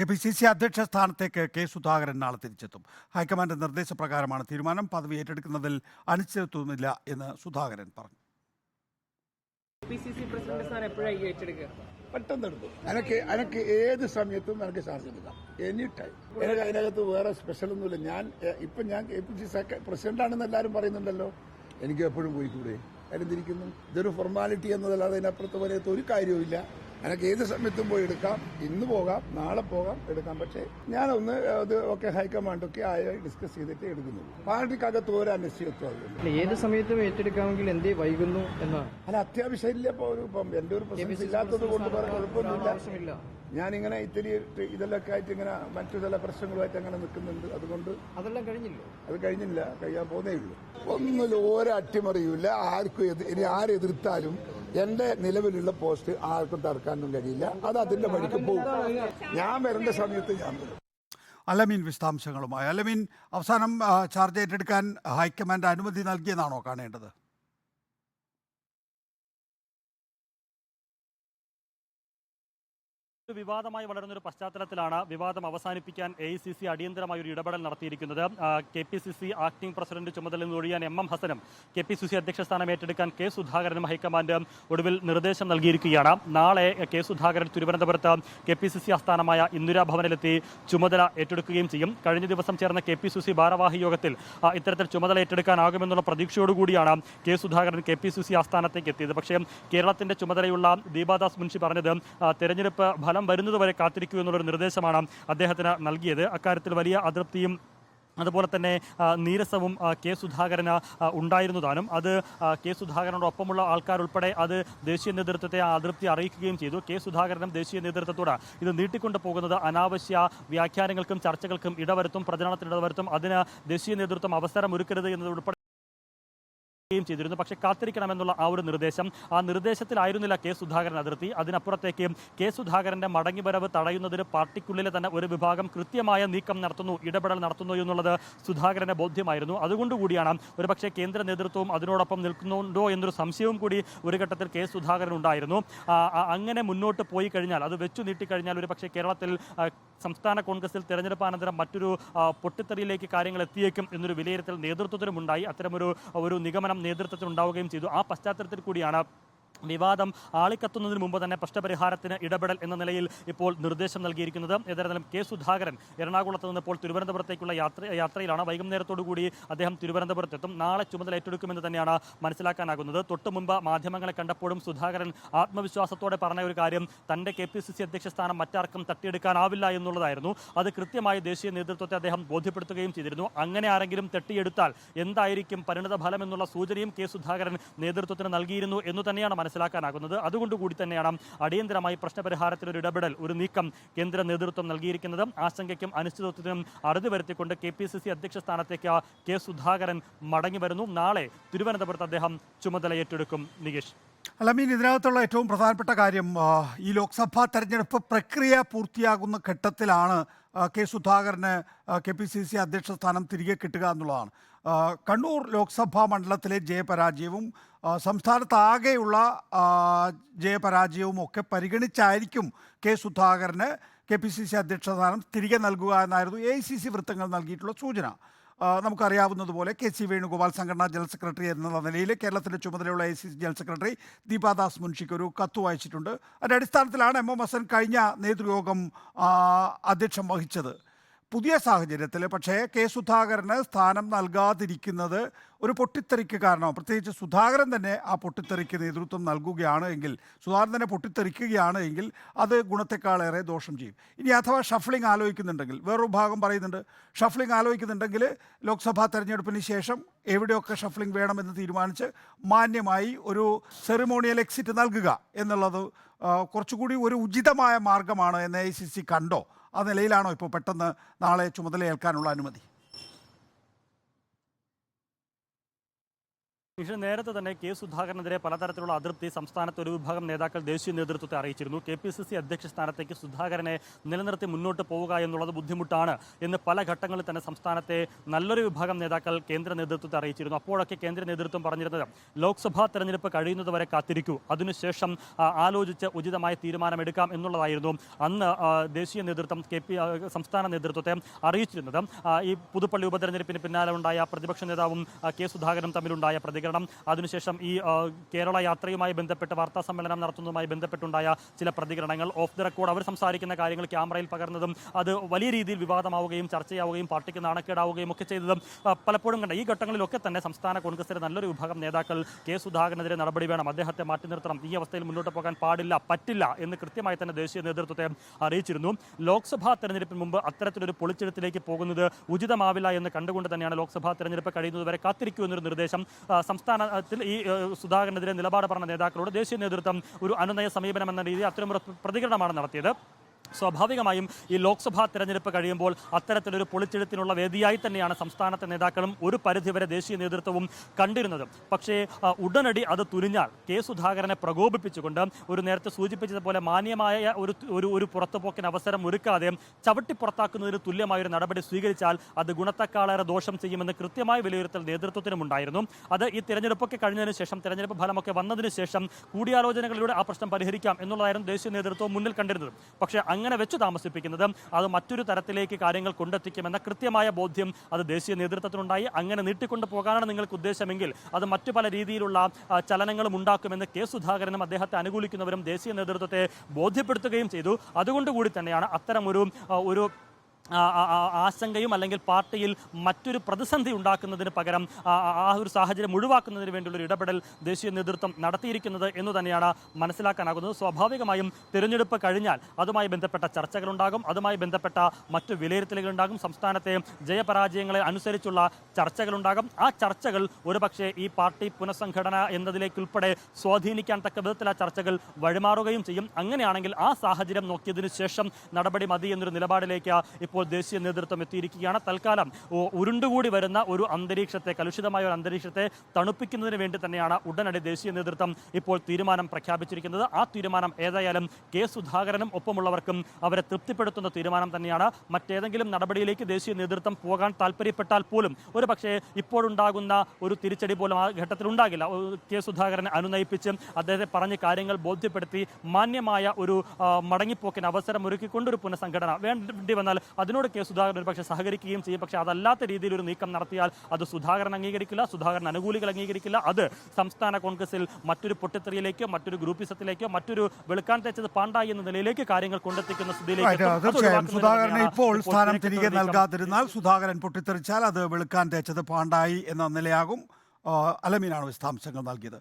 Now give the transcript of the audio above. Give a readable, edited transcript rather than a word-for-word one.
KPCC അധ്യക്ഷ സ്ഥാനത്തേക്ക് K Sudhakaran നാളെ തിരിച്ചെത്തും. ഹൈക്കമാൻഡ് നിർദ്ദേശപ്രകാരമാണ് തീരുമാനം. പദവി ഏറ്റെടുക്കുന്നതിൽ അനിശ്ചിതത്വമില്ല എന്ന് സുധാകരൻ പറഞ്ഞു. PCC പ്രസിഡന്റ് സ്ഥാനം എപ്പോഴായി ഏറ്റെടുക്കുക? പെട്ടെന്നെടുത്തു. എനിക്ക് ഏത് സമയത്തും എനിക്ക് ശ്വാസം എടുക്കാം, എനി ടൈം. എനിക്ക് അതിനകത്ത് വേറെ സ്പെഷ്യലൊന്നുമില്ല. ഞാൻ KPCC പ്രസിഡന്റാണെന്ന് എല്ലാവരും പറയുന്നുണ്ടല്ലോ. എനിക്ക് എപ്പോഴും പോയിക്കൂടെ? അതിനെന്തിരിക്കുന്നു? ഇതൊരു ഫോർമാലിറ്റി എന്നതല്ലാതെ അതിനപ്പുറത്ത് വരെയത്ത് ഒരു കാര്യവുമില്ല. എനിക്ക് ഏത് സമയത്തും പോയി എടുക്കാം. ഇന്ന് പോകാം, നാളെ പോകാം, എടുക്കാം. പക്ഷേ ഞാനൊന്ന് അത് ഒക്കെ ഹൈക്കമാൻഡൊക്കെ ആയി ഡിസ്കസ് ചെയ്തിട്ട് എടുക്കുന്നുള്ളൂ. പാർട്ടിക്കകത്ത് ഒരു അനിശ്ചിതത്വം. ഏത് സമയത്തും ഏറ്റെടുക്കാമെങ്കിൽ എന്തേ വൈകുന്നു എന്നാണ്. അല്ല, അത്യാവശ്യമില്ല. ഇപ്പം എന്റെ ഒരു പ്രസൻസ് ഇല്ലാത്തത് കൊണ്ട് പറയാൻ കുഴപ്പമൊന്നുമില്ല. ഞാനിങ്ങനെ ഇത്തിരി ഇതെല്ലാം ആയിട്ട് ഇങ്ങനെ മറ്റു ചില പ്രശ്നങ്ങളുമായിട്ട് അങ്ങനെ നിൽക്കുന്നുണ്ട്. അതുകൊണ്ട് അതെല്ലാം കഴിഞ്ഞില്ലോ. അത് കഴിഞ്ഞില്ല, കഴിയാൻ പോന്നേ ഉള്ളൂ. ഒന്നിലും ഓരോ അട്ടിമറിയില്ല. ആർക്കും ഇനി ആരെതിർത്താലും എന്റെ നിലവിലുള്ള പോസ്റ്റ് ആർക്കും തടുക്കാനൊന്നും കഴിയില്ല. അത് അതിന്റെ വഴിക്ക് പോകും. ഞാൻ വരേണ്ട സമയത്ത് ഞാൻ വരും. അലമീൻ വിശദാംശങ്ങളുമായി. അലമീൻ, അവസാനം ചാർജ് ഏറ്റെടുക്കാൻ ഹൈക്കമാൻഡ് അനുമതി നൽകിയെന്നാണോ കാണേണ്ടത്? വിവാദമായി വളരുന്നൊരു പശ്ചാത്തലത്തിലാണ് വിവാദം അവസാനിപ്പിക്കാൻ AICC അടിയന്തരമായ ഒരു ഇടപെടൽ നടത്തിയിരിക്കുന്നത്. KPCC ആക്ടിംഗ് പ്രസിഡന്റ് ചുമതല നിന്ന് ഒഴിയാൻ MM ഹസനും KPCC അധ്യക്ഷ സ്ഥാനം ഏറ്റെടുക്കാൻ കെ സുധാകരനും ഹൈക്കമാൻഡ് ഒടുവിൽ നിർദ്ദേശം നൽകിയിരിക്കുകയാണ്. നാളെ കെ സുധാകരൻ തിരുവനന്തപുരത്ത് KPCC ആസ്ഥാനമായ ഇന്ദിരാഭവനിലെത്തി ചുമതല ഏറ്റെടുക്കുകയും ചെയ്യും. കഴിഞ്ഞ ദിവസം ചേർന്ന KPCC ഭാരവാഹി യോഗത്തിൽ ഇത്തരത്തിൽ ചുമതല ഏറ്റെടുക്കാനാകുമെന്നുള്ള പ്രതീക്ഷയോടുകൂടിയാണ് കെ സുധാകരൻ KPCC ആസ്ഥാനത്തേക്ക് എത്തിയത്. പക്ഷേ കേരളത്തിന്റെ ചുമതലയുള്ള ദീപാദാസ് മുൻഷി പറഞ്ഞത് തെരഞ്ഞെടുപ്പ് ഫലം വരുന്നതുവരെ കാത്തിരിക്കൂ എന്നുള്ളൊരു നിർദ്ദേശമാണ് അദ്ദേഹത്തിന് നൽകിയത്. അക്കാര്യത്തിൽ വലിയ അതൃപ്തിയും അതുപോലെ തന്നെ നീരസവും കെ സുധാകരന് ഉണ്ടായിരുന്നതാനും അത് കെ സുധാകരനോടൊപ്പമുള്ള ആൾക്കാരുൾപ്പെടെ അത് ദേശീയ നേതൃത്വത്തെ ആ അതൃപ്തി അറിയിക്കുകയും ചെയ്തു. കെ സുധാകരനും ദേശീയ നേതൃത്വത്തോട് ഇത് നീട്ടിക്കൊണ്ടു പോകുന്നത് അനാവശ്യ വ്യാഖ്യാനങ്ങൾക്കും ചർച്ചകൾക്കും ഇടവരുത്തും, പ്രചരണത്തിന് ഇടവരുത്തും, അതിന് ദേശീയ നേതൃത്വം അവസരം ഒരുക്കരുത് എന്നതുൾപ്പെടെ ചെയ്തിരുന്നു. പക്ഷേ കാത്തിരിക്കണമെന്നുള്ള ആ ഒരു നിർദ്ദേശം, ആ നിർദ്ദേശത്തിലായിരുന്നില്ല കെ സുധാകരൻ അതിർത്തി. അതിനപ്പുറത്തേക്ക് കെ സുധാകരന്റെ മടങ്ങിവരവ് തടയുന്നതിന് പാർട്ടിക്കുള്ളിലെ തന്നെ ഒരു വിഭാഗം കൃത്യമായ നീക്കം നടത്തുന്നു, ഇടപെടൽ നടത്തുന്നു എന്നുള്ളത് സുധാകരന് ബോധ്യമായിരുന്നു. അതുകൊണ്ടുകൂടിയാണ് ഒരുപക്ഷെ കേന്ദ്ര നേതൃത്വവും അതിനോടൊപ്പം നിൽക്കുന്നുണ്ടോ എന്നൊരു സംശയവും കൂടി ഒരു ഘട്ടത്തിൽ കെ സുധാകരൻ ഉണ്ടായിരുന്നു. അങ്ങനെ മുന്നോട്ട് പോയി കഴിഞ്ഞാൽ, അത് വെച്ചു നീട്ടിക്കഴിഞ്ഞാൽ ഒരുപക്ഷെ കേരളത്തിൽ സംസ്ഥാന കോൺഗ്രസിൽ തെരഞ്ഞെടുപ്പാനന്തരം മറ്റൊരു പൊട്ടിത്തെറിയിലേക്ക് കാര്യങ്ങൾ എത്തിയേക്കും എന്നൊരു വിലയിരുത്തൽ നേതൃത്വത്തിനുമുണ്ടായി. അത്തരമൊരു നിഗമനം നേതൃത്വത്തിനുണ്ടാവുകയും ചെയ്തു. ആ പശ്ചാത്തലത്തിൽ കൂടിയാണ് വിവാദം ആളിക്കത്തുന്നതിന് മുമ്പ് തന്നെ പ്രശ്നപരിഹാരത്തിന് ഇടപെടൽ എന്ന നിലയിൽ ഇപ്പോൾ നിർദ്ദേശം നൽകിയിരിക്കുന്നത്. ഏതായാലും കെ സുധാകരൻ എറണാകുളത്ത് നിന്ന് ഇപ്പോൾ തിരുവനന്തപുരത്തേക്കുള്ള യാത്രയിലാണ്. വൈകുന്നേരത്തോടുകൂടി അദ്ദേഹം തിരുവനന്തപുരത്തെത്തും. നാളെ ചുമതല ഏറ്റെടുക്കുമെന്ന് തന്നെയാണ് മനസ്സിലാക്കാനാകുന്നത്. തൊട്ടു മുമ്പ് മാധ്യമങ്ങളെ കണ്ടപ്പോഴും സുധാകരൻ ആത്മവിശ്വാസത്തോടെ പറഞ്ഞ ഒരു കാര്യം തൻ്റെ KPCC അധ്യക്ഷ സ്ഥാനം മറ്റാർക്കും തട്ടിയെടുക്കാനാവില്ല എന്നുള്ളതായിരുന്നു. അത് കൃത്യമായി ദേശീയ നേതൃത്വത്തെ അദ്ദേഹം ബോധ്യപ്പെടുത്തുകയും ചെയ്തിരുന്നു. അങ്ങനെ ആരെങ്കിലും തട്ടിയെടുത്താൽ എന്തായിരിക്കും പരിണിത ഫലം എന്നുള്ള സൂചനയും കെ സുധാകരൻ നേതൃത്വത്തിന് നൽകിയിരുന്നു എന്ന് തന്നെയാണ് മനസ്സിലാക്കാനാകുന്നത്. അതുകൊണ്ടുകൂടി തന്നെയാണ് അടിയന്തരമായി പ്രശ്നപരിഹാരത്തിൽ ഒരു ഇടപെടൽ, ഒരു നീക്കം കേന്ദ്ര നേതൃത്വം നൽകിയിരിക്കുന്നത്. ആശങ്കയ്ക്കും അനിശ്ചിതത്വത്തിനും അറുതി വരുത്തിക്കൊണ്ട് KPCC അധ്യക്ഷ സ്ഥാനത്തേക്ക് കെ സുധാകരൻ മടങ്ങി വരുന്നു. നാളെ തിരുവനന്തപുരത്ത് അദ്ദേഹം ചുമതല ഏറ്റെടുക്കും. നികേഷ്. അലമീൻ, ഇതിനകത്തുള്ള ഏറ്റവും പ്രധാനപ്പെട്ട കാര്യം, ഈ ലോക്സഭാ തെരഞ്ഞെടുപ്പ് പ്രക്രിയ പൂർത്തിയാകുന്ന ഘട്ടത്തിലാണ് കെ സുധാകരന് KPCC അധ്യക്ഷ സ്ഥാനം തിരികെ കിട്ടുക എന്നുള്ളതാണ്. കണ്ണൂർ ലോക്സഭാ മണ്ഡലത്തിലെ ജയപരാജയവും സംസ്ഥാനത്താകെയുള്ള ജയപരാജയവും ഒക്കെ പരിഗണിച്ചായിരിക്കും കെ സുധാകരന് KPCC അധ്യക്ഷ സ്ഥാനം തിരികെ നൽകുക എന്നായിരുന്നു AICC വൃത്തങ്ങൾ നൽകിയിട്ടുള്ള സൂചന. നമുക്കറിയാവുന്നതുപോലെ KC വേണുഗോപാൽ സംഘടനാ ജനറൽ സെക്രട്ടറി എന്ന നിലയിൽ കേരളത്തിൻ്റെ ചുമതലയുള്ള AICC ജനറൽ സെക്രട്ടറി ദീപാദാസ് മുൻഷിക്ക് ഒരു കത്ത് വായിച്ചിട്ടുണ്ട്. അതിൻ്റെ അടിസ്ഥാനത്തിലാണ് MM ഹസൻ കഴിഞ്ഞ നേതൃയോഗം അധ്യക്ഷം വഹിച്ചത്. പുതിയ സാഹചര്യത്തിൽ പക്ഷേ കെ സുധാകരന് സ്ഥാനം നൽകാതിരിക്കുന്നത് ഒരു പൊട്ടിത്തെറിക്ക് കാരണമാണ്. പ്രത്യേകിച്ച് സുധാകരൻ തന്നെ ആ പൊട്ടിത്തെറിക്ക് നേതൃത്വം നൽകുകയാണ് എങ്കിൽ, സുധാകരൻ തന്നെ പൊട്ടിത്തെറിക്കുകയാണ് എങ്കിൽ അത് ഗുണത്തെക്കാളേറെ ദോഷം ചെയ്യും. ഇനി അഥവാ ഷഫ്ലിംഗ് ആലോചിക്കുന്നുണ്ടെങ്കിൽ, വേറൊരു ഭാഗം പറയുന്നുണ്ട്, ഷഫ്ലിംഗ് ആലോചിക്കുന്നുണ്ടെങ്കിൽ ലോക്സഭാ തെരഞ്ഞെടുപ്പിന് ശേഷം എവിടെയൊക്കെ ഷഫ്ലിംഗ് വേണമെന്ന് തീരുമാനിച്ച് മാന്യമായി ഒരു സെറിമോണിയൽ എക്സിറ്റ് നൽകുക എന്നുള്ളത് കുറച്ചുകൂടി ഒരു ഉചിതമായ മാർഗമാണ് എന്ന് AICC കണ്ടോ? ആ നിലയിലാണോ ഇപ്പോൾ പെട്ടെന്ന് നാളെ ചുമതലയേൽക്കാനുള്ള അനുമതി? പക്ഷേ നേരത്തെ തന്നെ കെ സുധാകരനെതിരെ പലതരത്തിലുള്ള അതൃപ്തി സംസ്ഥാനത്ത് ഒരു വിഭാഗം നേതാക്കൾ ദേശീയ നേതൃത്വത്തെ അറിയിച്ചിരുന്നു. KPCC അധ്യക്ഷ സ്ഥാനത്തേക്ക് സുധാകരനെ നിലനിർത്തി മുന്നോട്ട് പോവുക എന്നുള്ളത് ബുദ്ധിമുട്ടാണ് എന്ന് പല ഘട്ടങ്ങളിൽ തന്നെ സംസ്ഥാനത്തെ നല്ലൊരു വിഭാഗം നേതാക്കൾ കേന്ദ്ര നേതൃത്വത്തെ അറിയിച്ചിരുന്നു. അപ്പോഴൊക്കെ കേന്ദ്ര നേതൃത്വം പറഞ്ഞിരുന്നത് ലോക്സഭാ തെരഞ്ഞെടുപ്പ് കഴിയുന്നതുവരെ കാത്തിരിക്കൂ, അതിനുശേഷം ആലോചിച്ച് ഉചിതമായ തീരുമാനമെടുക്കാം എന്നുള്ളതായിരുന്നു അന്ന് ദേശീയ നേതൃത്വം സംസ്ഥാന നേതൃത്വത്തെ അറിയിച്ചിരുന്നത്. ഈ പുതുപ്പള്ളി ഉപതെരഞ്ഞെടുപ്പിന് പിന്നാലെ ഉണ്ടായ പ്രതിപക്ഷ നേതാവും കെ സുധാകരനും തമ്മിലുണ്ടായ പ്രതികരണം, അതിനുശേഷം ഈ കേരള യാത്രയുമായി ബന്ധപ്പെട്ട് വാർത്താ സമ്മേളനം നടത്തുന്നതുമായി ബന്ധപ്പെട്ടുണ്ടായ ചില പ്രതികരണങ്ങൾ, ഓഫ് ദി റെക്കോർഡ് അവർ സംസാരിക്കുന്ന കാര്യങ്ങൾ ക്യാമറയിൽ പകർന്നതും അത് വലിയ രീതിയിൽ വിവാദമാവുകയും ചർച്ചയാവുകയും പാർട്ടിക്ക് നാണക്കേടാവുകയും ഒക്കെ ചെയ്തതും പലപ്പോഴും കണ്ട. ഈ ഘട്ടങ്ങളിലൊക്കെ തന്നെ സംസ്ഥാന കോൺഗ്രസിലെ നല്ലൊരു വിഭാഗം നേതാക്കൾ കെ സുധാകരനെതിരെ നടപടി വേണം, അദ്ദേഹത്തെ മാറ്റി നിർത്തണം, ഈ അവസ്ഥയിൽ മുന്നോട്ട് പോകാൻ പറ്റില്ല എന്ന് കൃത്യമായി തന്നെ ദേശീയ നേതൃത്വത്തെ അറിയിച്ചിരുന്നു. ലോക്സഭാ തെരഞ്ഞെടുപ്പിന് മുമ്പ് അത്തരത്തിലൊരു പൊളിച്ചെഴുത്തിലേക്ക് പോകുന്നത് ഉചിതമാവില്ല എന്ന് കണ്ടുകൊണ്ട് തന്നെയാണ് ലോക്സഭാ തെരഞ്ഞെടുപ്പ് കഴിയുന്നതുവരെ കാത്തിരിക്കൂ എന്നൊരു നിർദ്ദേശം സംസ്ഥാനത്തിൽ ഈ സുധാകരനെതിരെ നിലപാട് പറഞ്ഞ നേതാക്കളോട് ദേശീയ നേതൃത്വം ഒരു അനുനയ സമീപനം എന്ന രീതിയിൽ അത്തരമൊരു പ്രതികരണമാണ് നടത്തിയത്. സ്വാഭാവികമായും ഈ ലോക്സഭാ തെരഞ്ഞെടുപ്പ് കഴിയുമ്പോൾ അത്തരത്തിലൊരു പൊളിച്ചെഴുത്തിനുള്ള വേദിയായി തന്നെയാണ് സംസ്ഥാനത്തെ നേതാക്കളും ഒരു പരിധിവരെ ദേശീയ നേതൃത്വവും കണ്ടിരുന്നത്. പക്ഷേ ഉടനടി അത് തുനിഞ്ഞാൽ കെ സുധാകരനെ പ്രകോപിപ്പിച്ചുകൊണ്ട് ഒരു നേരത്തെ സൂചിപ്പിച്ചതുപോലെ മാന്യമായ ഒരു പുറത്തുപോക്കിന് അവസരം ഒരുക്കാതെ ചവിട്ടി പുറത്താക്കുന്നതിന് തുല്യമായൊരു നടപടി സ്വീകരിച്ചാൽ അത് ഗുണത്തെക്കാളേറെ ദോഷം ചെയ്യുമെന്ന് കൃത്യമായ വിലയിരുത്തൽ നേതൃത്വത്തിനുമുണ്ടായിരുന്നു. അത് ഈ തിരഞ്ഞെടുപ്പൊക്കെ കഴിഞ്ഞതിന് ശേഷം, തെരഞ്ഞെടുപ്പ് ഫലമൊക്കെ വന്നതിന് ശേഷം കൂടിയാലോചനകളിലൂടെ ആ പ്രശ്നം പരിഹരിക്കാം എന്നുള്ളതായിരുന്നു ദേശീയ നേതൃത്വം മുന്നിൽ കണ്ടിരുന്നത്. പക്ഷേ അങ്ങനെ വെച്ച് താമസിപ്പിക്കുന്നത് അത് മറ്റൊരു തരത്തിലേക്ക് കാര്യങ്ങൾ കൊണ്ടെത്തിക്കുമെന്ന കൃത്യമായ ബോധ്യം അത് ദേശീയ നേതൃത്വത്തിനുണ്ടായി. അങ്ങനെ നീട്ടിക്കൊണ്ടു പോകാനാണ് നിങ്ങൾക്ക് ഉദ്ദേശമെങ്കിൽ അത് മറ്റു പല രീതിയിലുള്ള ചലനങ്ങളും ഉണ്ടാക്കുമെന്ന് കെ സുധാകരനും അദ്ദേഹത്തെ അനുകൂലിക്കുന്നവരും ദേശീയ നേതൃത്വത്തെ ബോധ്യപ്പെടുത്തുകയും ചെയ്തു. അതുകൊണ്ടുകൂടി തന്നെയാണ് അത്തരം ഒരു ആശങ്കയും അല്ലെങ്കിൽ പാർട്ടിയിൽ മറ്റൊരു പ്രതിസന്ധി ഉണ്ടാക്കുന്നതിന് പകരം ആ ഒരു സാഹചര്യം ഒഴിവാക്കുന്നതിന് വേണ്ടിയുള്ള ഇടപെടൽ ദേശീയ നേതൃത്വം നടത്തിയിരിക്കുന്നത് എന്ന് തന്നെയാണ് മനസ്സിലാക്കാനാകുന്നത്. സ്വാഭാവികമായും തിരഞ്ഞെടുപ്പ് കഴിഞ്ഞാൽ അതുമായി ബന്ധപ്പെട്ട ചർച്ചകളുണ്ടാകും, അതുമായി ബന്ധപ്പെട്ട മറ്റു വിലയിരുത്തലുകളുണ്ടാകും, സംസ്ഥാനത്തെ ജയപരാജയങ്ങളെ അനുസരിച്ചുള്ള ചർച്ചകളുണ്ടാകും. ആ ചർച്ചകൾ ഒരുപക്ഷെ ഈ പാർട്ടി പുനഃസംഘടന എന്നതിലേക്കുൾപ്പെടെ സ്വാധീനിക്കാൻ തക്ക വിധത്തിൽ ആ ചർച്ചകൾ വഴിമാറുകയും ചെയ്യും. അങ്ങനെയാണെങ്കിൽ ആ സാഹചര്യം നോക്കിയതിനു ശേഷം നടപടി മതി എന്നൊരു നിലപാടിലേക്ക് ഇപ്പോൾ ദേശീയ നേതൃത്വം എത്തിയിരിക്കുകയാണ്. തൽക്കാലം ഉരുണ്ടുകൂടി വരുന്ന ഒരു അന്തരീക്ഷത്തെ, കലുഷിതമായ ഒരു അന്തരീക്ഷത്തെ തണുപ്പിക്കുന്നതിന് വേണ്ടി തന്നെയാണ് ഉടനടി ദേശീയ നേതൃത്വം ഇപ്പോൾ തീരുമാനം പ്രഖ്യാപിച്ചിരിക്കുന്നത്. ആ തീരുമാനം ഏതായാലും കെ സുധാകരനും ഒപ്പമുള്ളവർക്കും അവരെ തൃപ്തിപ്പെടുത്തുന്ന തീരുമാനം തന്നെയാണ്. മറ്റേതെങ്കിലും നടപടിയിലേക്ക് ദേശീയ നേതൃത്വം പോകാൻ താല്പര്യപ്പെട്ടാൽ പോലും ഒരു പക്ഷേ ഇപ്പോഴുണ്ടാകുന്ന ഒരു തിരിച്ചടി പോലും ആ ഘട്ടത്തിൽ ഉണ്ടാകില്ല. കെ സുധാകരനെ അനുനയിപ്പിച്ച് അദ്ദേഹത്തെ പറഞ്ഞ് കാര്യങ്ങൾ ബോധ്യപ്പെടുത്തി മാന്യമായ ഒരു മടങ്ങിപ്പോക്കിന് അവസരം ഒരുക്കിക്കൊണ്ടൊരു പുനഃസംഘടന വേണ്ടി വന്നാൽ അതിനോട് കെ സുധാകരൻ ഒരു പക്ഷേ സഹകരിക്കുകയും ചെയ്യും. പക്ഷേ അതല്ലാത്ത രീതിയിൽ ഒരു നീക്കം നടത്തിയാൽ അത് സുധാകരൻ അംഗീകരിക്കില്ല, സുധാകരൻ അനുകൂലികൾ അംഗീകരിക്കില്ല. അത് സംസ്ഥാന കോൺഗ്രസിൽ മറ്റൊരു പൊട്ടിത്തെറിയിലേക്കോ മറ്റൊരു ഗ്രൂപ്പിസത്തിലേക്കോ മറ്റൊരു വെളുക്കാൻ തേച്ചത് പാണ്ടായി എന്ന നിലയിലേക്ക് കാര്യങ്ങൾ കൊണ്ടെത്തിക്കുന്ന തീർച്ചയായും സുധാകരനെ ഇപ്പോൾ സ്ഥാനം തിരികെ നൽകാതിരുന്നാൽ, സുധാകരൻ പൊട്ടിത്തെറിച്ചാൽ അത് വെളുക്കാൻ തേച്ചത് പാണ്ടായി എന്ന നിലയാകും. അലമീനാണ് വിശദാംശങ്ങൾ നൽകിയത്.